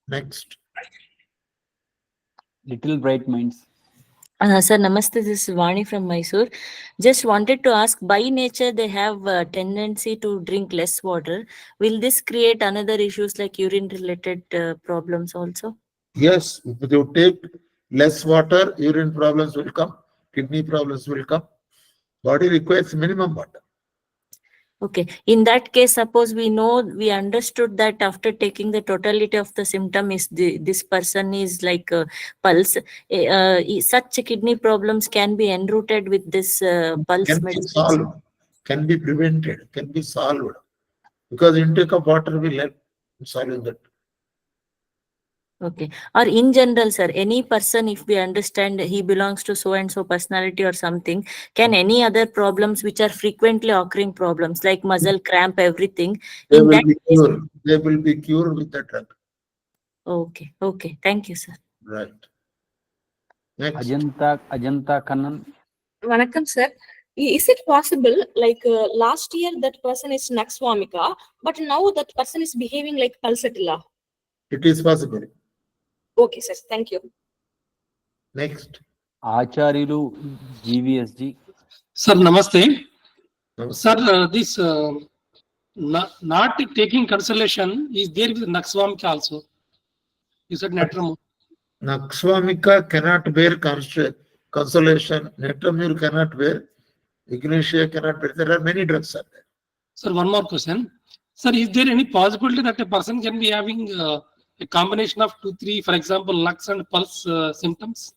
Next. Little Bright Minds. Sir, namaste. This is Vani from Mysore. Just wanted to ask, by nature, they have a tendency to drink less water. Will this create another issues like urine-related problems also? Yes, if you take less water, urine problems will come, kidney problems will come. Body requires minimum water. Okay. In that case, suppose we understood that after taking the totality of the symptom is this person is like a pulse. Such kidney problems can be enrooted with this pulse Can be medicine. solved, can be prevented, can be solved. Because intake of water will help in solving that. Okay. Or in general, sir, any person, if we understand he belongs to so and so personality or something, can any other problems which are frequently occurring problems like muscle cramp, everything, They in will that be case, cured. They will be cured with the drug. Okay. Okay. Thank you, sir. Right. Next. Ajanta Kannan. Vanakkam, sir. Is it possible, like last year that person is Naxwamika, but now that person is behaving like Pulsatilla? It is possible. Okay, sir. Thank you. Next. Acharyilu GVSG. Sir, namaste. Namaste. Sir, this not taking consolation is there with Naxwamika also. You said Natram. Naxwamika cannot bear consolation. Netramur cannot bear. Ignatia cannot bear. There are many drugs out there. Sir, one more question. Sir, is there any possibility that a person can be having a combination of 2, 3, for example, Lux and Pulse symptoms?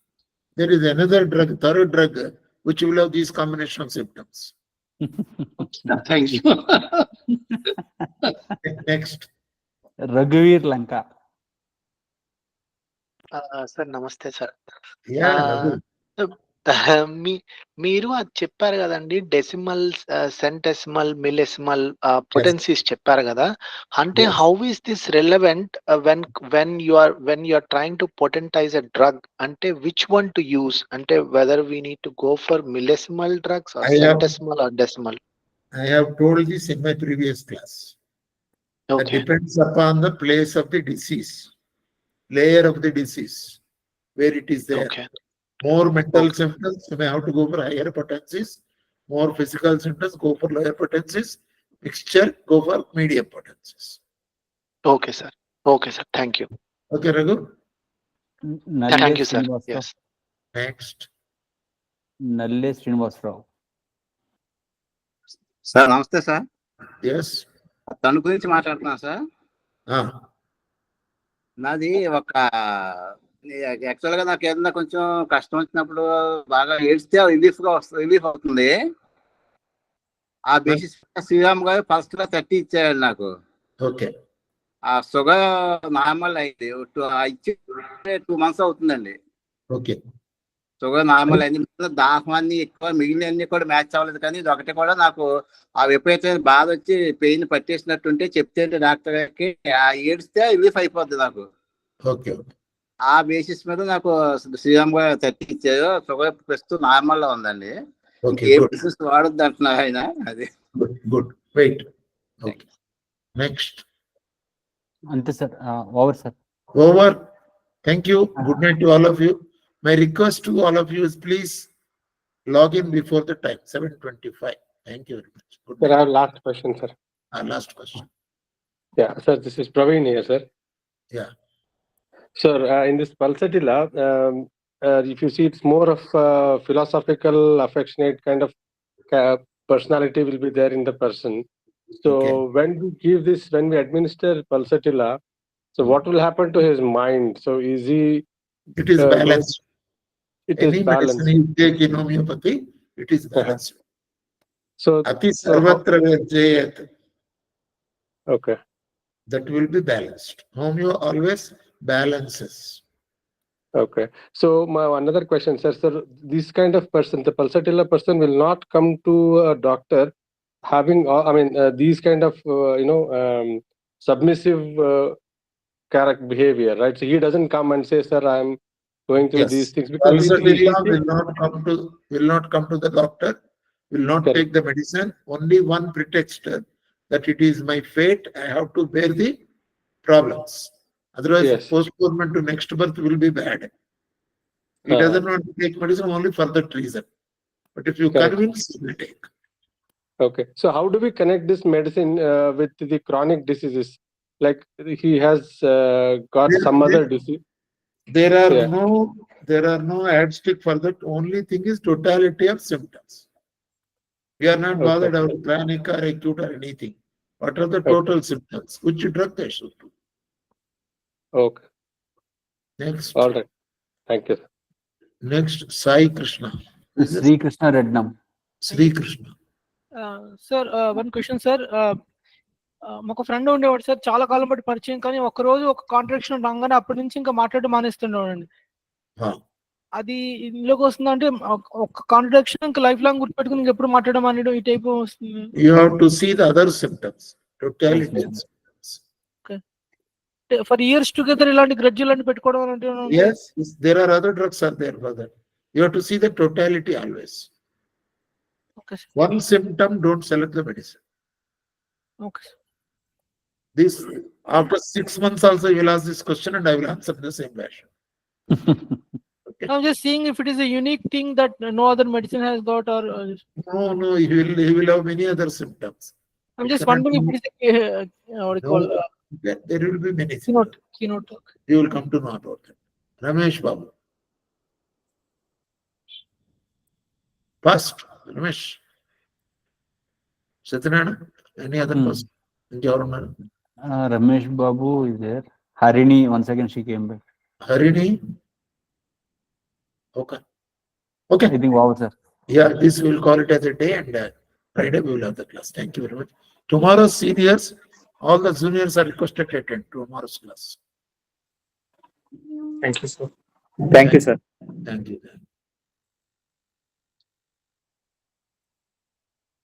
There is another drug, third drug, which will have these combination of symptoms. Thank you. Next. Raghuveer Lanka. Sir నమస్తే sir. Yeah, Raghu. మీరు అది చెప్పారు కదండి, decimal, సెంటెసిమల్, మిల్లెసిమల్ potencies చెప్పారు కదా. అంటే Yes. How is this relevant when you are trying to potentize a drug, అంటే which one to use, అంటే whether we need to go for millesimal drugs or I have- centesimal or decimal? I have told this in my previous class. That Okay. depends upon the place of the disease, layer of the disease, where it is there. Okay. More mental Okay. symptoms, you may have to go for higher potencies. More physical symptoms, go for lower potencies. Mixture, go for medium potencies. Okay, sir. Okay, sir. Thank you. Okay, Raghu? Nalle Thank you, sir. Srinivasrao. Yes. Next. Nalle Srinivasrao. Sir నమస్తే sir. Yes. తను గురించి మాట్లాడుతున్నా sir. నాది ఒక actual గా నాకు ఏదైనా కొంచెం కష్టం వచ్చినప్పుడు బాగా ఏడ్స్తే రిలీఫ్ అవుతుంది. ఆ బేసిస్ శ్రీరామ్ గారు ఫస్ట్ గా 30 ఇచ్చాడు నాకు. Okay. ఆ షుగర్ నార్మల్ అయింది. ఇచ్చి 2 months అవుతుందండి. Okay. షుగర్ నార్మల్ అయింది. దాహాన్ని ఎక్కువ, మిగిలినన్ని కూడా మ్యాచ్ అవ్వలేదు. కానీ ఇది ఒకటి కూడా నాకు ఆ ఎప్పుడైతే బాధ వచ్చి పెయిన్ పట్టేసినట్టుంటే చెప్తే డాక్టర్ గారికి ఏడిస్తే రిలీఫ్ అయిపోద్ది నాకు. Okay. ఆ బేసిస్ మీద నాకు శ్రీరామ్ గారు 30 ఇచ్చారు. షుగర్ ప్రస్తుతం నార్మల్ లో ఉందండి. Okay. ఏ Good. బిజినెస్ వాడొద్దు అంటున్నారు ఆయన. అది Good. Good. Wait. Okay. Next. Ante sir. Over sir. Over. Thank you. Good night to all of you. My request to all of you is please log in before the time, 7:25. Thank you very much. Good Sir, I night. have last question, sir. Last question. Yeah, sir, this is Praveen here, sir. Yeah. Sir, in this Pulsatilla, if you see, it's more of philosophical, affectionate kind of personality will be there in the person. So Okay. when we give this, when we administer Pulsatilla, so what will happen to his mind? So is he? It is balanced. It Any is balanced. medicine you take in homeopathy, it is balanced. So Ati so how- sarvatra virjayat. okay. That will be balanced. Homeo always balances. Okay. So my another question, sir. Sir, this kind of person, the Pulsatilla person, will not come to a doctor having, these kind of, submissive character behavior, right? So he doesn't come and say, "Sir, I'm going through Yes. these things," because Pulsatilla will not come to the doctor, will not Correct. take the medicine. Only one pretext that it is my fate. I have to bear the problems. Otherwise, Yes. postponement to next birth will be bad. He doesn't want to take medicine only for that reason. But if you Correct. convince, he will take. Okay. So how do we connect this medicine with the chronic diseases? Like he has got There- some there- other disease. There are Yeah. no yardstick for that. Only thing is totality of symptoms. We are not bothered Okay. about chronic or acute or anything. What are the Okay. total symptoms? Which drug they should do? Okay. Next. All right. Thank you. Next, Sai Krishna. Who is this? Sri Krishna Rednam. Sri Krishna. Sir one question sir, మాకు friend ఉండేవాడు sir, చాలా కాలం బట్టి పరిచయం, కానీ ఒక రోజు ఒక contraction రాగానే అప్పటి నుంచి ఇంకా మాట్లాడి మానేస్తుండేవాడండి. అది ఇందులోకి వస్తుందా అంటే ఒక కాంట్రాక్షన్ ఇంకా లైఫ్ లాంగ్ గుర్తుపెట్టుకుని ఇంకెప్పుడు మాట్లాడడం అనేది ఈ టైప్ వస్తుంది. You have to see the other symptoms, totality of symptoms. Okay. For years together ఇలాంటి గ్రడ్జులను పెట్టుకోవడం అంటే Yes, there are other drugs are there for that. You have to see the totality always. Okay. One symptom, don't select the medicine. Okay. This after 6 months also you will ask this question and I will answer in the same fashion. Okay. I'm just seeing if it is a unique thing that no other medicine has got, or No, he will have many other symptoms. I'm You just cannot wondering if it is a what do you call there will be many keynote. symptoms. You will come to know about them. Ramesh Babu. First, Ramesh. Satyanarayana, any other person? Ramesh Babu is there. Harini, once again she came back. Harini? Okay. Okay. I think wow, sir. Yeah, this we will call it as a day, and Friday we will have the class. Thank you very much. Tomorrow's seniors, all the juniors are requested to attend tomorrow's class. Thank you, sir. Thank you, sir. Thank you.